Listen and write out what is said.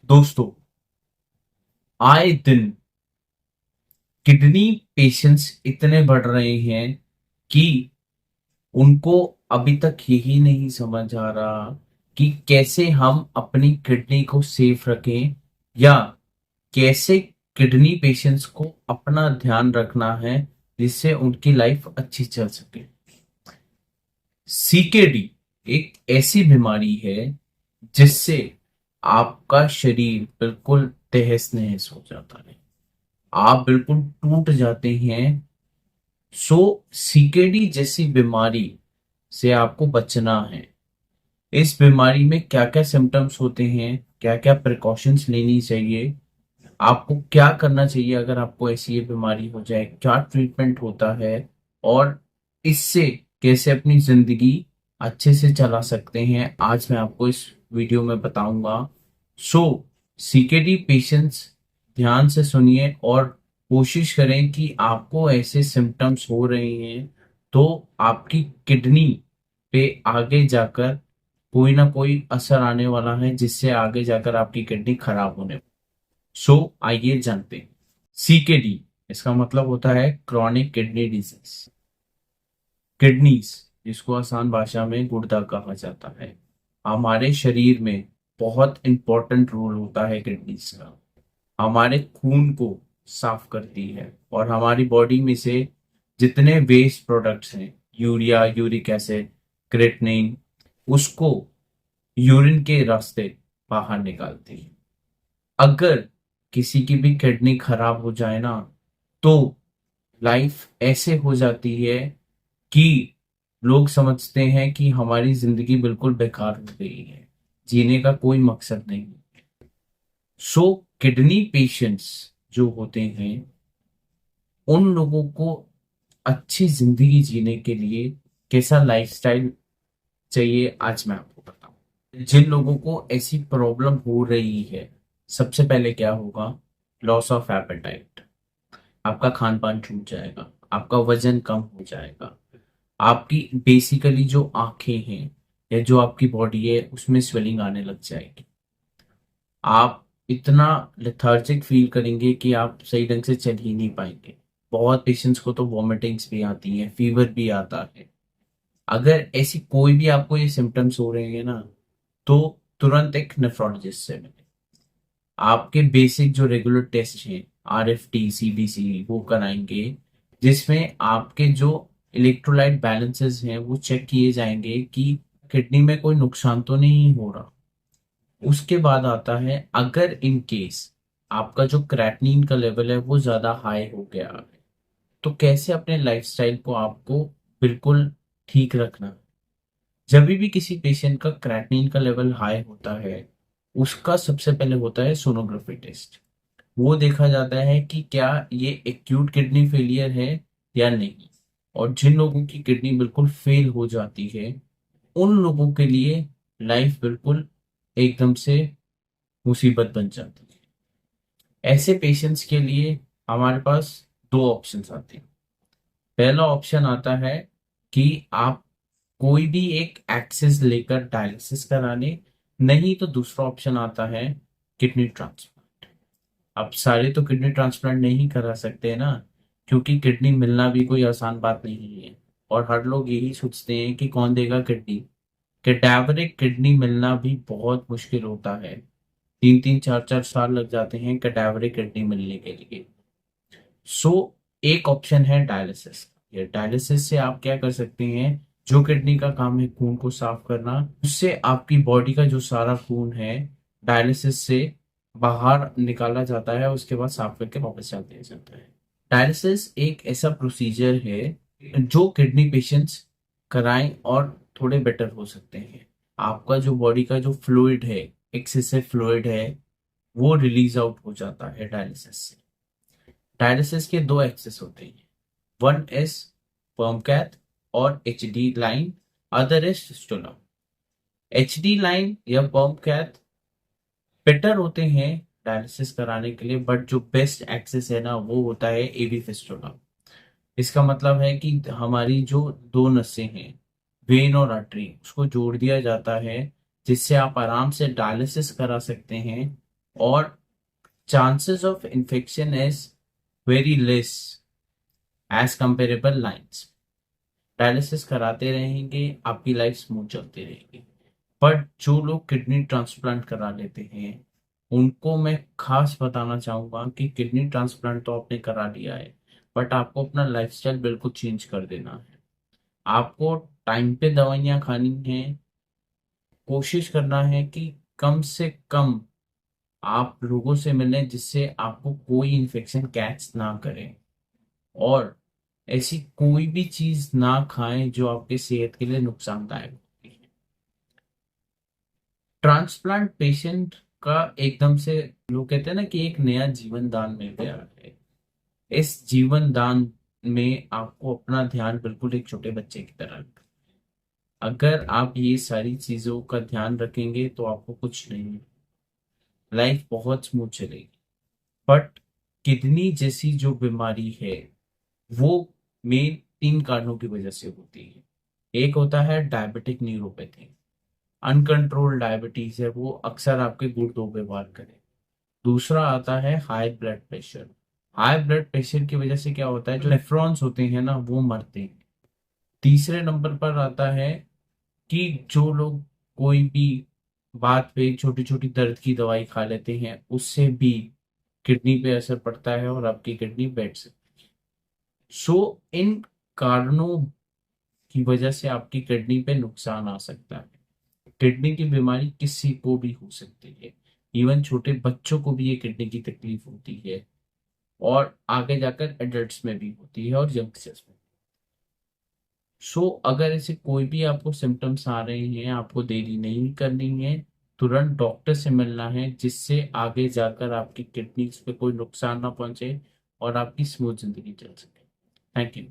दोस्तों, आए दिन किडनी पेशेंट्स इतने बढ़ रहे हैं कि उनको अभी तक यही नहीं समझ आ रहा कि कैसे हम अपनी किडनी को सेफ रखें या कैसे किडनी पेशेंट्स को अपना ध्यान रखना है जिससे उनकी लाइफ अच्छी चल सके। सीकेडी एक ऐसी बीमारी है जिससे आपका शरीर बिल्कुल तहस नहस हो जाता है। आप बिल्कुल टूट जाते हैं। सो सीकेडी जैसी बीमारी से आपको बचना है। इस बीमारी में क्या क्या सिम्टम्स होते हैं, क्या क्या प्रिकॉशंस लेनी चाहिए, आपको क्या करना चाहिए अगर आपको ऐसी ये बीमारी हो जाए, क्या ट्रीटमेंट होता है और इससे कैसे अपनी जिंदगी अच्छे से चला सकते हैं, आज मैं आपको इस वीडियो में बताऊंगा। सो सीकेडी पेशेंट्स ध्यान से सुनिए और कोशिश करें कि आपको ऐसे सिम्टम्स हो रहे हैं तो आपकी किडनी पे आगे जाकर कोई ना कोई असर आने वाला है जिससे आगे जाकर आपकी किडनी खराब होने। सो आइए जानते हैं। सीकेडी इसका मतलब होता है क्रॉनिक किडनी डिजीज। किडनीज जिसको आसान भाषा में गुर्दा कहा जाता है, हमारे शरीर में बहुत इंपॉर्टेंट रोल होता है किडनीज का। हमारे खून को साफ करती है और हमारी बॉडी में से जितने वेस्ट प्रोडक्ट्स हैं, यूरिया, यूरिक एसिड, क्रिएटिनिन, उसको यूरिन के रास्ते बाहर निकालती है। अगर किसी की भी किडनी खराब हो जाए ना, तो लाइफ ऐसे हो जाती है कि लोग समझते हैं कि हमारी जिंदगी बिल्कुल बेकार हो गई है, जीने का कोई मकसद नहीं। सो किडनी पेशेंट्स जो होते हैं, उन लोगों को अच्छी जिंदगी जीने के लिए कैसा लाइफस्टाइल चाहिए, आज मैं आपको बताऊं। जिन लोगों को ऐसी प्रॉब्लम हो रही है, सबसे पहले क्या होगा, लॉस ऑफ एपेटाइट। आपका खान पान छूट जाएगा, आपका वजन कम हो जाएगा, आपकी बेसिकली जो आंखें हैं या जो आपकी बॉडी है उसमें स्वेलिंग आने लग जाएगी। आप इतना लेथार्जिक फील करेंगे कि आप सही ढंग से चल ही नहीं पाएंगे। बहुत पेशेंट्स को तो वॉमिटिंग्स भी आती हैं, फीवर भी आता है। अगर ऐसी कोई भी आपको ये सिम्टम्स हो रहे हैं ना, तो तुरंत एक नेफ्रोलॉजिस्ट से मिलें। आपके बेसिक जो रेगुलर टेस्ट हैं, आरएफटी, सीबीसी, वो कराएंगे, जिसमें आपके जो इलेक्ट्रोलाइट बैलेंसेस हैं वो चेक किए जाएंगे कि किडनी में कोई नुकसान तो नहीं हो रहा। उसके बाद आता है, अगर इन केस आपका जो क्रेटनिन का लेवल है वो ज्यादा हाई हो गया है, तो कैसे अपने लाइफस्टाइल को आपको बिल्कुल ठीक रखना है। जब भी किसी पेशेंट का क्रेटनिन का लेवल हाई होता है, उसका सबसे पहले होता है सोनोग्राफी टेस्ट। वो देखा जाता है कि क्या ये एक्यूट किडनी फेलियर है या नहीं। और जिन लोगों की किडनी बिल्कुल फेल हो जाती है, उन लोगों के लिए लाइफ बिल्कुल एकदम से मुसीबत बन जाती है। ऐसे पेशेंट्स के लिए हमारे पास दो ऑप्शंस आते हैं। पहला ऑप्शन आता है कि आप कोई भी एक एक्सेस लेकर डायलिसिस कराने, नहीं तो दूसरा ऑप्शन आता है किडनी ट्रांसप्लांट। अब सारे तो किडनी ट्रांसप्लांट नहीं करा सकते ना, क्योंकि किडनी मिलना भी कोई आसान बात नहीं है। और हर लोग यही सोचते हैं कि कौन देगा किडनी। कैडावरिक किडनी मिलना भी बहुत मुश्किल होता है। 3-3 4-4 साल लग जाते हैं कैडावरिक किडनी मिलने के लिए। सो एक ऑप्शन है डायलिसिस। ये डायलिसिस से आप क्या कर सकते हैं, जो किडनी का काम है खून को साफ करना, उससे आपकी बॉडी का जो सारा खून है डायलिसिस से बाहर निकाला जाता है, उसके बाद साफ करके वापस डाल दिया जाता है। डायलिसिस एक ऐसा प्रोसीजर है जो किडनी पेशेंट्स कराएं और थोड़े बेटर हो सकते हैं। आपका जो बॉडी का जो फ्लूइड है, एक्सेसिव फ्लूइड है, वो रिलीज आउट हो जाता है डायलिसिस से। डायलिसिस के दो एक्सेस होते हैं, वन इज पर्म कैथ और H D line, other is fistula. H D line या पर्म कैथ बेटर होते हैं डायलिसिस कराने के लिए, बट जो बेस्ट एक्सेस है ना वो होता है एवी फिस्टुला। इसका मतलब है कि हमारी जो दो नसें हैं, वेन और आर्टरी, उसको जोड़ दिया जाता है, जिससे आप आराम से डायलिसिस करा सकते हैं और chances of infection is very less as comparable lines. Dialysis कराते रहेंगे, आपकी लाइफ स्मूथ चलती रहेगी। बट जो लोग किडनी ट्रांसप्लांट करा लेते हैं उनको मैं खास बताना चाहूंगा कि किडनी ट्रांसप्लांट तो आपने करा लिया है, बट आपको अपना लाइफस्टाइल बिल्कुल चेंज कर देना है। आपको टाइम पे दवाइयाँ खानी है, कोशिश करना है कि कम से कम आप लोगों से मिलें जिससे आपको कोई इन्फेक्शन कैच ना करे, और ऐसी कोई भी चीज ना खाएं जो आपके सेहत के लिए नुकसानदायक होती है। ट्रांसप्लांट पेशेंट का एकदम से लोग कहते हैं ना कि एक नया जीवन दान मिल गया है। इस जीवन दान में आपको अपना ध्यान बिल्कुल एक छोटे बच्चे की तरह रखना है। अगर आप ये सारी चीजों का ध्यान रखेंगे तो आपको कुछ नहीं, लाइफ बहुत स्मूथ चलेगी। बट किडनी जैसी जो बीमारी है वो मेन 3 कारणों की वजह से होती है। एक होता है डायबिटिक न्यूरोपैथी, अनकंट्रोल्ड डायबिटीज है वो अक्सर आपके गुर्दों पे वार करे। दूसरा आता है high blood pressure. High blood pressure की वजह से क्या होता है, जो नेफ्रॉन्स होते हैं ना वो मरते हैं। तीसरे नंबर पर आता है कि जो लोग कोई भी बात पे छोटी छोटी दर्द की दवाई खा लेते हैं उससे भी किडनी पे असर पड़ता है और आपकी किडनी बैठ सकती है। सो इन कारणों की वजह से आपकी किडनी पे नुकसान आ सकता है। किडनी की बीमारी किसी को भी हो सकती है, इवन छोटे बच्चों को भी ये किडनी की तकलीफ होती है, और आगे जाकर एडल्ट्स में भी होती है और यंगस्टर्स में। सो अगर ऐसे कोई भी आपको सिम्टम्स आ रहे हैं, आपको देरी नहीं करनी है, तुरंत डॉक्टर से मिलना है जिससे आगे जाकर आपकी किडनीज पे कोई नुकसान ना पहुंचे और आपकी स्मूथ जिंदगी चल सके। Thank you.